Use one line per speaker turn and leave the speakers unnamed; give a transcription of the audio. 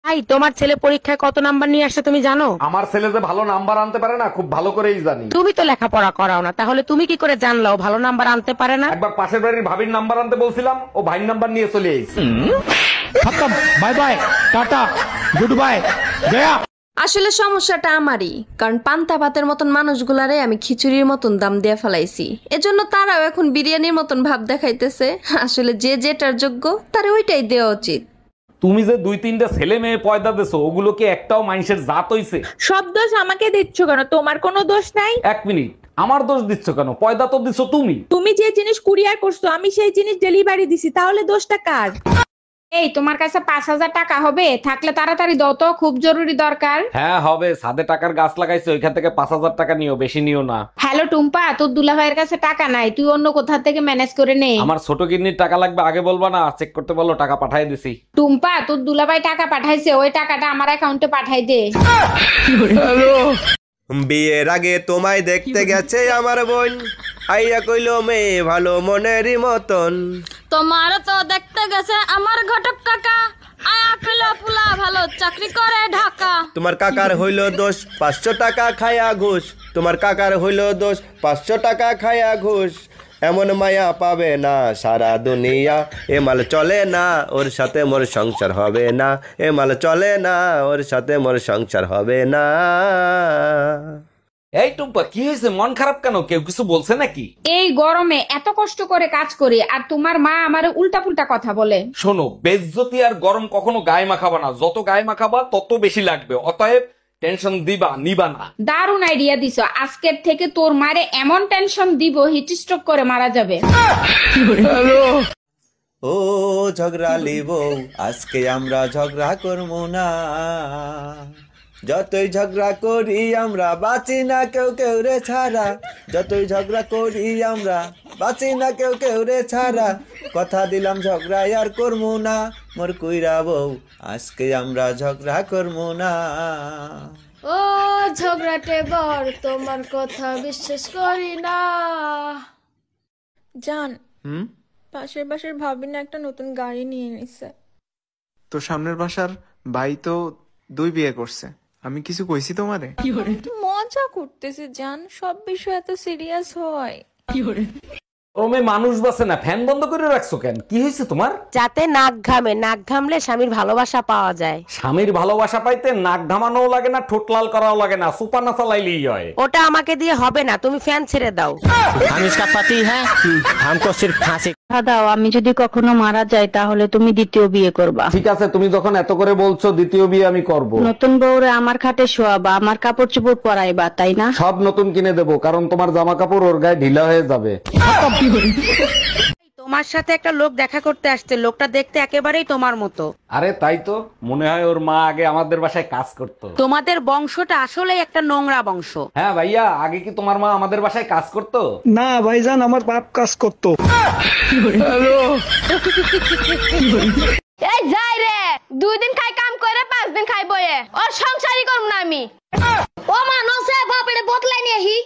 ভাই তোমার ছেলে পরীক্ষায় কত নাম্বার নিয়ে আসছে তুমি জানো?
আমার ছেলে যে ভালো নাম্বার আনতে পারে না খুব ভালো করেই জানি।
তুমি তো লেখাপড়া করাও না, তাহলে তুমি কি করে জানলাও ভালো নাম্বার আনতে পারে না?
একবার পাশের বাড়ির ভাবির নাম্বার আনতে বলছিলাম, ও ভাইয়ের নাম্বার নিয়ে চলে এসেছে।
খতম, bye bye, tata, good bye, Gaya.
আসলে সমস্যাটা আমারই, কারণ পান্তা ভাতের মতন মানুষগুলারে আমি খিচুড়ির মতন দাম দিয়ে ফেলাইছি। এজন্য তারাও এখন বিরিয়ানির মতন ভাব দেখাইতেছে। আসলে যে যেটার যোগ্য তারা ওইটাই দেওয়া উচিত।
তুমি যে 2-3টা ছেলে মেয়ে পয়দা দেছো, ওগুলো কি একটাও মানুষের জাত হইছে?
সব দোষ আমাকে দিচ্ছ কেন? তোমার কোনো দোষ নাই।
এক মিনিট, আমার দোষ দিচ্ছ কেন? পয়দা তো দিছো তুমি।
তুমি যে জিনিস কুরিয়ার করছো আমি সেই জিনিস ডেলিভারি দিছি, তাহলে দোষটা কার? এই তোমার কাছে 5,000 টাকা হবে? থাকলে তাড়াতাড়ি দাও তো, খুব জরুরি দরকার।
হ্যাঁ হবে, ছাদে টাকার গাছ লাগাইছে, ওইখান থেকে 5,000 টাকা নিও, বেশি নিও না।
হ্যালো টুম্পা, তোর দুলাভাইয়ের কাছে টাকা নাই, তুই অন্য কোথা থেকে ম্যানেজ করে নে।
আমার ছোট কিডনির টাকা লাগবে, আগে বলবা না? চেক করতে বলো, টাকা পাঠিয়ে দিছি।
টুম্পা, তোর দুলাভাই টাকা পাঠাইছে, ওই টাকাটা আমার অ্যাকাউন্টে পাঠাই দে।
বিয়ের আগে তোমায় দেখতে গেছে আমার বোন, আইয়া কইলো মেয়ে ভালো মনেরই মতন।
তোমার তো দেখতে গেছে আমার ঘটক কাকা, আয়া কইলো পুলা ভালো চাকরি করে ঢাকা।
তোমার কাকার হইল দোষ 500 টাকা খায়া ঘুষ, তোমার কাকার হইল দোষ 500 টাকা খায়া ঘুষ। এমন মায়া পাবে না সারা দুনিয়া, এ মাল চলে না ওর সাথে মোর সংসার হবে না, এ মাল চলে না ওর সাথে মোর সংসার হবে না।
এই টুম্পা, কি হয়েছে? মন খারাপ কেন? কেউ কিছু বলছে নাকি?
এই গরমে এত কষ্ট করে কাজ করি আর তোমার মা আমারে উল্টা পুল্টা কথা বলে।
শোনো, বেজ্জতি আর গরম কখনো গায়ে মাখাবা না, যত গায়ে মাখাবা তত বেশি লাগবে, অতএব টেনশন দিবা নিবা না।
দারুণ আইডিয়া দিছো, আজকের থেকে তোর মারে এমন টেনশন দিব হিট স্ট্রোক করে মারা যাবে।
ও ঝগড়ালি বউ, আজকে আমরা ঝগড়া করবো না, যতই ঝগড়া করি আমরা বাঁচি না কেউ কেউ রে ছাড়া, যতই ঝগড়া করি আমরা বাঁচি না কেউ কেউ রে ছাড়া, কথা দিলাম ঝগড়া আর করবো না, মোর কুইরা বউ আজকে আমরা ঝগড়া করবো না।
ও ঝগড়াটে বর, তোমার কথা বিশ্বাস করি না।
জান, পাশের বাসার ভাবি না একটা নতুন গাড়ি নিয়ে নিছে।
তো সামনের বাসার ভাই তো 2 বিয়ে করছে, আমি কিছু কইছি তোমারে?
মজা করতেছে জান, সব বিষয় এত সিরিয়াস হয়?
গরমে মানুষ বাসে না, ফ্যান বন্ধ করে রাখছো কেন? কি হয়েছে তোমার?
যাতে নাক ঘামে, নাক ঘামলে স্বামীর ভালোবাসা পাওয়া যায়।
স্বামীর ভালোবাসা পাইতে নাক ঘামানোও লাগে না, ঠোঁট লাল করাও লাগে না, সুপার না চালাইলেই হয়।
ওটা আমাকে দিয়ে হবে না, তুমি ফ্যান ছেড়ে দাও।
हम इसका पति है, हमको सिर्फ फांसी।
দাও, আমি যদি কখনো মারা যাই তাহলে তুমি দ্বিতীয় বিয়ে করবা।
ঠিক আছে, তুমি যখন এত করে বলছো, দ্বিতীয় বিয়ে আমি করব।
নতুন বউরে আমার খাটে শোয়াবা, আমার কাপড় চোপড় পরাইবা, তাই না?
সব নতুন কিনে দেবো, কারণ তোমার জামা কাপড় ওর গায়ে ঢিলা হয়ে যাবে।
তোমার সাথে একটা লোক দেখা করতে আসছে, লোকটা দেখতে একেবারেই তোমার মতো।
আরে তাই তো, মনে হয় ওর মা আগে আমাদের বাসায় কাজ করতো।
তোমাদের বংশটা আসলেই একটা নোংরা বংশ।
হ্যাঁ ভাইয়া, আগে কি তোমার মা আমাদের বাসায় কাজ করতো?
না ভাইজান, আমার বাপ কাজ করতো।
এই যাই রে, 2 দিন খাই কাম করে 5 দিন খাই বয়ে, ওর সংসারই করব না আমি। ও মানুষে বাপরে বদলাই নিহি।